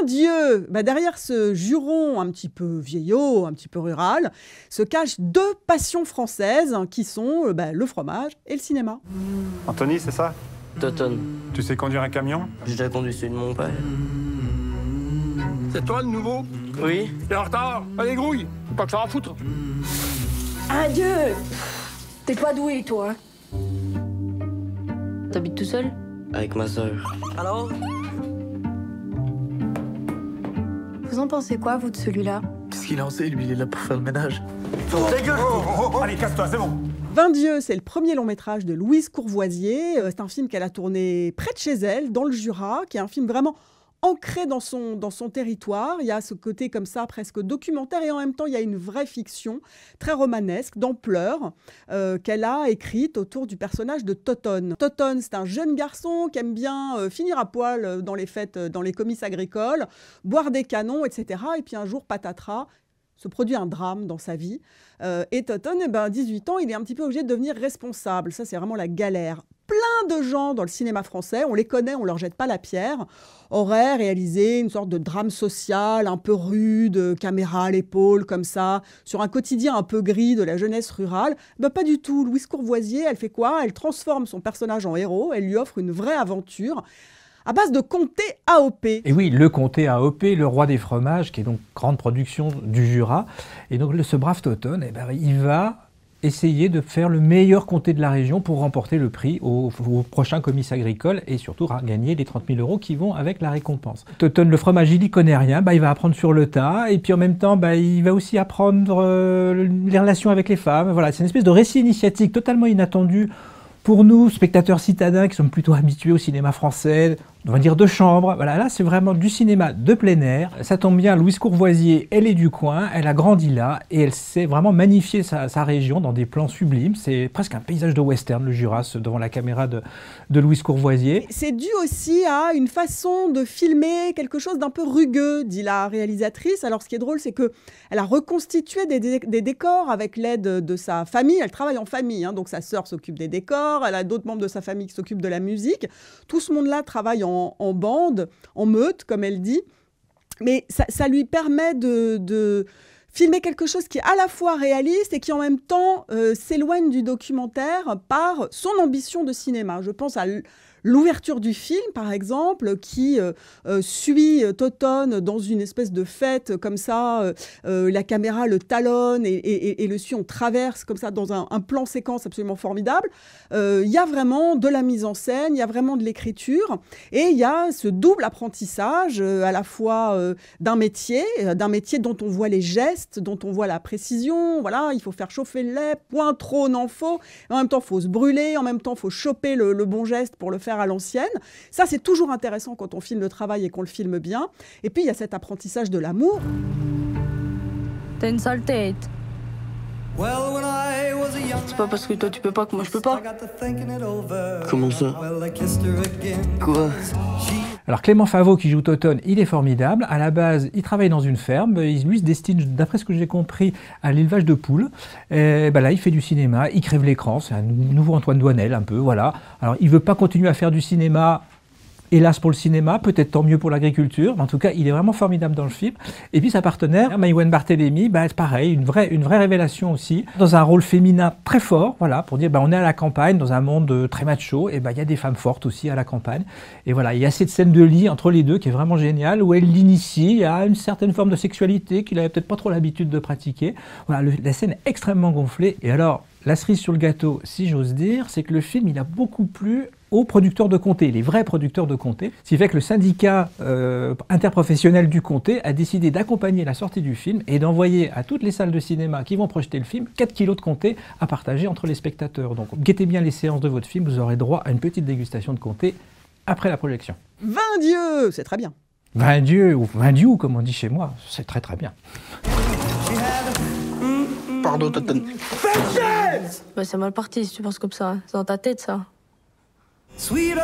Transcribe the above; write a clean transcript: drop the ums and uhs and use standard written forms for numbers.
Dieu, derrière ce juron un petit peu vieillot, un petit peu rural, se cachent deux passions françaises qui sont le fromage et le cinéma. Anthony, c'est ça? Toton. Tu sais conduire un camion? J'ai déjà conduit celui de mon père. C'est toi le nouveau? Oui. T'es en retard? Allez, grouille! Faut pas que ça en foutre! Adieu! T'es pas doué, toi. T'habites tout seul? Avec ma sœur. Alors? Vous en pensez quoi, vous, de celui-là? Qu'est-ce qu'il en sait, lui? Il est là pour faire le ménage. Ta gueule! Allez, casse-toi, c'est bon! 20 Dieu, c'est le premier long métrage de Louise Courvoisier. C'est un film qu'elle a tourné près de chez elle, dans le Jura, qui est un film vraiment ancré dans son territoire. Il y a ce côté comme ça, presque documentaire, et en même temps, il y a une vraie fiction, très romanesque, d'ampleur, qu'elle a écrite autour du personnage de Toton. Toton, c'est un jeune garçon qui aime bien finir à poil dans les fêtes, dans les comices agricoles, boire des canons, etc. Et puis un jour, patatras, se produit un drame dans sa vie. Et Toton, 18 ans, il est un petit peu obligé de devenir responsable. Ça, c'est vraiment la galère. Plein de gens dans le cinéma français, on les connaît, on leur jette pas la pierre, auraient réalisé une sorte de drame social un peu rude, caméra à l'épaule, comme ça, sur un quotidien un peu gris de la jeunesse rurale. Pas du tout. Louise Courvoisier, elle fait quoi? Elle transforme son personnage en héros, elle lui offre une vraie aventure à base de comté AOP. Et oui, le comté AOP, le roi des fromages, qui est donc grande production du Jura. Et donc ce brave Toton, il va essayer de faire le meilleur comté de la région pour remporter le prix au prochain comice agricole et surtout gagner les 30 000 € qui vont avec la récompense. Toton, le fromage, il n'y connaît rien, il va apprendre sur le tas et puis en même temps, il va aussi apprendre les relations avec les femmes. Voilà, c'est une espèce de récit initiatique totalement inattendu pour nous, spectateurs citadins qui sommes plutôt habitués au cinéma français, on va dire de chambre. Voilà, là, c'est vraiment du cinéma de plein air. Ça tombe bien, Louise Courvoisier, elle est du coin, elle a grandi là et elle sait vraiment magnifier sa région dans des plans sublimes. C'est presque un paysage de western, le Jura, devant la caméra de Louise Courvoisier. C'est dû aussi à une façon de filmer quelque chose d'un peu rugueux, dit la réalisatrice. Alors, ce qui est drôle, c'est qu'elle a reconstitué des décors avec l'aide de sa famille. Elle travaille en famille, donc sa sœur s'occupe des décors, elle a d'autres membres de sa famille qui s'occupent de la musique. Tout ce monde-là travaille en bande, en meute, comme elle dit. Mais ça lui permet de filmer quelque chose qui est à la fois réaliste et qui en même temps s'éloigne du documentaire par son ambition de cinéma. Je pense à l'ouverture du film, par exemple, qui suit Toton dans une espèce de fête comme ça. La caméra le talonne et le suit, on traverse comme ça dans un plan séquence absolument formidable. Il y a vraiment de la mise en scène, il y a vraiment de l'écriture et il y a ce double apprentissage à la fois d'un métier dont on voit les gestes, dont on voit la précision. Voilà, il faut faire chauffer le lait, point trop n'en faut. En même temps, il faut se brûler, en même temps, il faut choper le bon geste pour le faire à l'ancienne. Ça, c'est toujours intéressant quand on filme le travail et qu'on le filme bien. Et puis, il y a cet apprentissage de l'amour. T'as une sale tête. C'est pas parce que toi tu peux pas que moi je peux pas. Comment ça? Quoi? Alors Clément Favreau qui joue Toton, il est formidable. À la base, il travaille dans une ferme. Lui se destine, d'après ce que j'ai compris, à l'élevage de poules. Et là, il fait du cinéma, il crève l'écran. C'est un nouveau Antoine Doinel, un peu, voilà. Alors, il veut pas continuer à faire du cinéma. Hélas pour le cinéma, peut-être tant mieux pour l'agriculture, mais en tout cas, il est vraiment formidable dans le film. Et puis sa partenaire, Maïwenn Barthélémy, c'est pareil, une vraie révélation aussi, dans un rôle féminin très fort, voilà, pour dire, on est à la campagne, dans un monde très macho, et il y a des femmes fortes aussi à la campagne. Et voilà, il y a cette scène de lit entre les deux qui est vraiment géniale, où elle l'initie à une certaine forme de sexualité qu'il n'avait peut-être pas trop l'habitude de pratiquer. Voilà, la scène est extrêmement gonflée. Et alors, la cerise sur le gâteau, si j'ose dire, c'est que le film, il a beaucoup plu aux producteurs de comté, les vrais producteurs de comté. Ce qui fait que le syndicat interprofessionnel du comté a décidé d'accompagner la sortie du film et d'envoyer à toutes les salles de cinéma qui vont projeter le film 4 kilos de comté à partager entre les spectateurs. Donc guettez bien les séances de votre film, vous aurez droit à une petite dégustation de comté après la projection. 20 Dieu, c'est très bien. 20 Dieu, ou 20 Dieu, comme on dit chez moi, c'est très très bien. Pardon, Toton. C'est mal parti si tu penses comme ça. C'est dans ta tête, ça. Sweeter